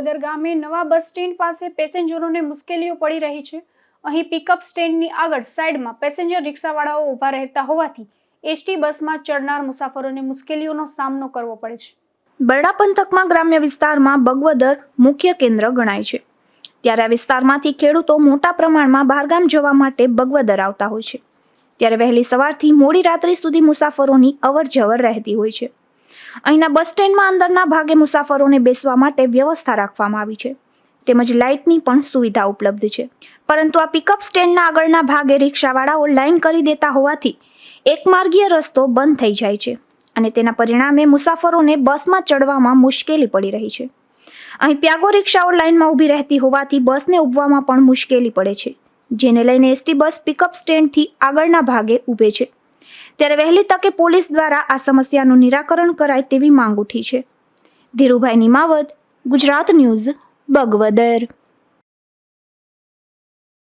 બગવદર ગામે નવા bus stand પાસે પેસેન્જરોને મુશ્કેલીઓ પડી રહી છે। અહીં પિકઅપ સ્ટેન્ડની આગળ સાઈડમાં પેસેન્જર રિક્ષાવાળાઓ ઊભા રહેતા હોવાથી એસટી બસમાં ચડનાર મુસાફરોને મુશ્કેલીઓનો સામનો કરવો પડે છે। બરડા પંથકમાં ગ્રામ્ય વિસ્તારમાં બગવદર મુખ્ય કેન્દ્ર ગણાય છે, ત્યારે આ વિસ્તારમાંથી ખેડૂતો મોટા પ્રમાણમાં બહારગામ જવા માટે બગવદર આવતા હોય છે। ત્યારે વહેલી સવારથી મોડી રાત્રિ સુધી મુસાફરોની અવરજવર રહેતી હોય છે। અહીંના બસ સ્ટેન્ડમાં અંદરના ભાગે મુસાફરોને બેસવા માટે વ્યવસ્થા રાખવામાં આવી છે, તેમજ લાઇટની પણ સુવિધા ઉપલબ્ધ છે, પરંતુ આ પિકઅપ સ્ટેન્ડના આગળના ભાગે રિક્ષાવાળાઓ લાઇન કરી દેતા હોવાથી એકમાર્ગીય રસ્તો બંધ થઈ જાય છે અને તેના પરિણામે મુસાફરોને બસમાં ચડવામાં મુશ્કેલી પડી રહી છે। અહીં પ્યાગો રિક્ષાઓ લાઇનમાં ઊભી રહેતી હોવાથી બસને ઊભવામાં પણ મુશ્કેલી પડે છે, જેને લઈને એસટી બસ પિકઅપ સ્ટેન્ડથી આગળના ભાગે ઊભે છે। ત્યારે વહેલી તકે પોલીસ દ્વારા આ સમસ્યાનું નિરાકરણ કરાય તેવી માંગ ઉઠી છે। ધીરુભાઈ નિમાવત, ગુજરાત ન્યૂઝ, બગવદર।